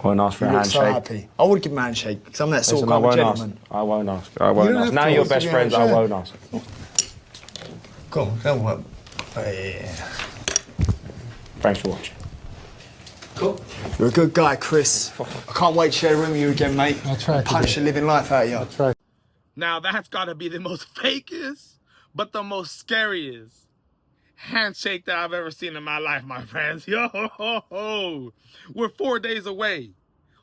Won't ask for a handshake. So happy. I would give him a handshake because I'm that sort of gentleman. I won't ask. I won't ask. Now you're best friends. I won't ask. Go on, go on. Yeah. Thanks for watching. Cool. You're a good guy, Chris. I can't wait to share a room with you again, mate. I'll try. Punch the living life out of you. I'll try. Now that's gotta be the most fakest, but the most scariest handshake that I've ever seen in my life, my friends. Yo, we're 4 days away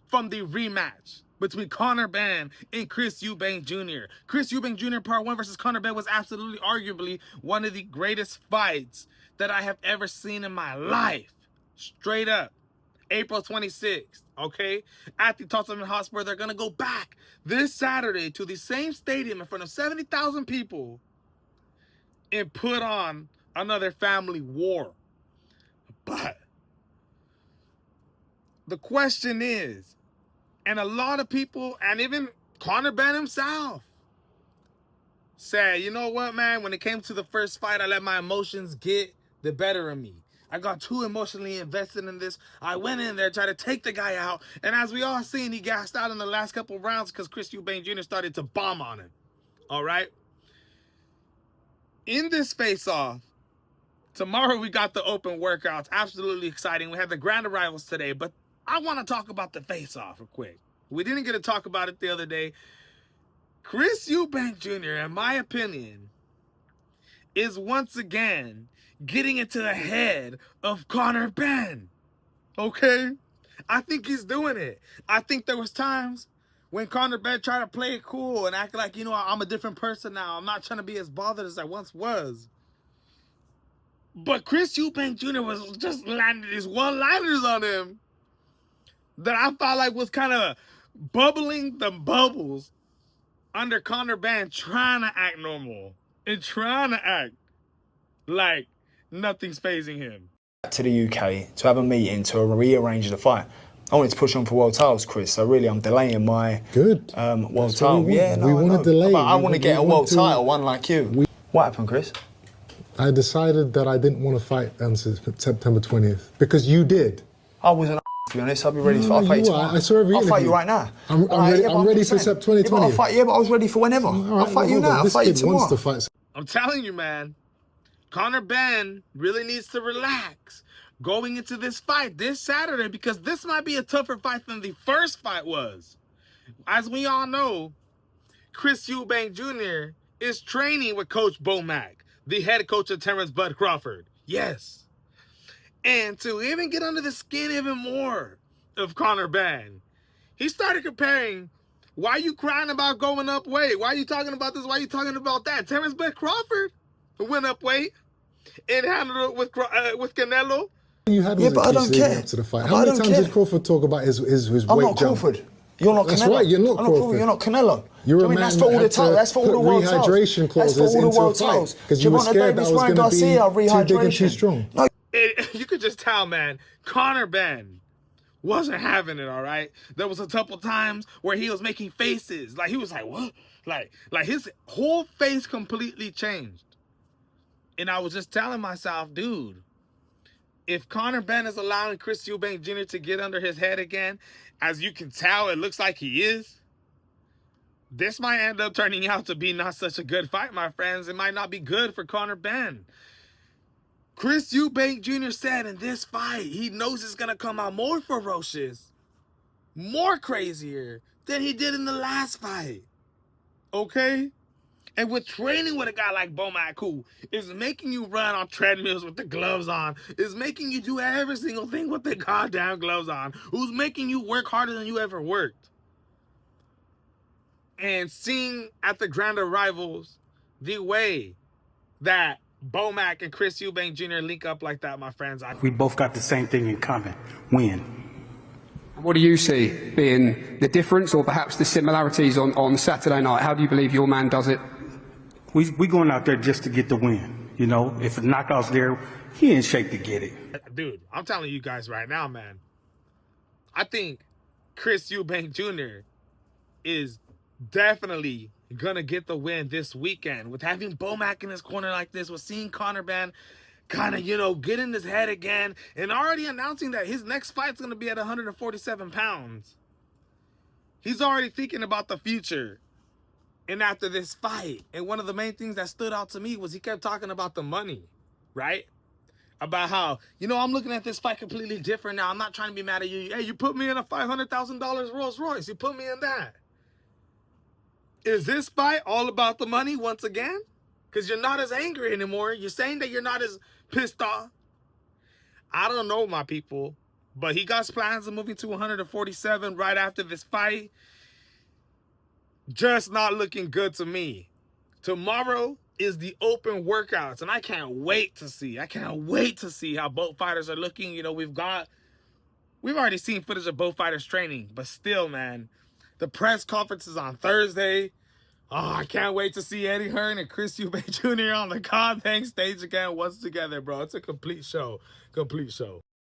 from the rematch between Conor Benn and Chris EUBANK Jr. Chris EUBANK Jr. Part 1 versus Conor Benn was absolutely, arguably, one of the greatest fights that I have ever seen in my life. Straight up. April 26th, okay? At the Tottenham Hotspur, they're going to go back this Saturday to the same stadium in front of 70,000 people and put on another family war. But the question is, and a lot of people, and even Conor Benn himself, said, you know what, man, when it came to the first fight, I let my emotions get the better of me. I got too emotionally invested in this. I went in there, tried to take the guy out, and as we all seen, he gassed out in the last couple rounds because Chris EUBANK Jr. started to bomb on him. All right? In this face-off, tomorrow we got the open workouts. Absolutely exciting. We had the grand arrivals today, but I want to talk about the face-off real quick. We didn't get to talk about it the other day. Chris EUBANK Jr., in my opinion, is once again getting into the head of Conor Benn. Okay? I think he's doing it. I think there was times when Conor Benn tried to play it cool and act like, you know, I'm a different person now. I'm not trying to be as bothered as I once was. But Chris EUBANK Jr. was just landing these one-liners on him that I felt like was kind of bubbling the bubbles under Conor Benn, trying to act normal and trying to act like nothing's phasing him. To the UK to have a meeting to rearrange the fight. I wanted to push on for world titles, Chris. So really, I'm delaying my world title. Yeah, no, we want to delay. I want to get a world title, one like you. What happened, Chris? I decided that I didn't want to fight until September 20th because you did. I wasn't. To be honest, I'll be ready. I'll fight you tomorrow. I'll fight you right now. I'm ready for September 2020. Yeah, but I was ready for whenever. I'll fight you now. I'll fight you tomorrow. Wants to fight. I'm telling you, man. Conor Benn really needs to relax going into this fight this Saturday because this might be a tougher fight than the first fight was. As we all know, Chris EUBANK Jr. is training with Coach Bomac, the head coach of Terrence Bud Crawford. Yes. And to even get under the skin even more of Conor Benn, he started comparing, why are you crying about going up weight? Why are you talking about this? Why are you talking about that? Terrence Bud Crawford went up weight and handled it with Canelo. You had but I don't care. Up to the fight. How many times did Crawford talk about his weight I'm not jump? Crawford. You're not Canelo. That's right, you're not Crawford. You're not Canelo. You're a man that's for all the titles. That's for all the world titles. Rehydration clauses into a fight because you were scared that was going to be too big and too strong. No. You could just tell, man, Conor Benn wasn't having it, all right? There was a couple times where he was making faces. Like, he was like, what? Like his whole face completely changed. And I was just telling myself, dude, if Conor Benn is allowing Chris EUBANK Jr. to get under his head again, as you can tell, it looks like he is, this might end up turning out to be not such a good fight, my friends. It might not be good for Conor Benn. Chris EUBANK Jr. said in this fight, he knows it's going to come out more ferocious, more crazier than he did in the last fight. Okay? And with training with a guy like Bomac, who is making you run on treadmills with the gloves on, is making you do every single thing with the goddamn gloves on, who's making you work harder than you ever worked. And seeing at the grand arrivals the way that Bomac and Chris EUBANK Jr. link up like that, my friends. We both got the same thing in common: win. What do you see being the difference or perhaps the similarities on Saturday night? How do you believe your man does it? We going out there just to get the win. You know, if a knockout's there, he in shape to get it. Dude, I'm telling you guys right now, man. I think Chris EUBANK Jr. is definitely gonna get the win this weekend with having Bomac in his corner like this, with seeing Conor Benn kind of, you know, get in his head again, and already announcing that his next fight's going to be at 147 pounds. He's already thinking about the future. And after this fight, and one of the main things that stood out to me was he kept talking about the money, right? About how, you know, I'm looking at this fight completely different now. I'm not trying to be mad at you. Hey, you put me in a $500,000 Rolls Royce. You put me in that. Is this fight all about the money once again? Because you're not as angry anymore. You're saying that you're not as pissed off. I don't know, my people. But he got plans of moving to 147 right after this fight. Just not looking good to me. Tomorrow is the open workouts, and I can't wait to see. I can't wait to see how both fighters are looking. You know, we've already seen footage of both fighters training, but still, man, the press conference is on Thursday. Oh, I can't wait to see Eddie Hearn and Chris EUBANK Jr. on the Conbank stage again once together, bro. It's a complete show. Complete show.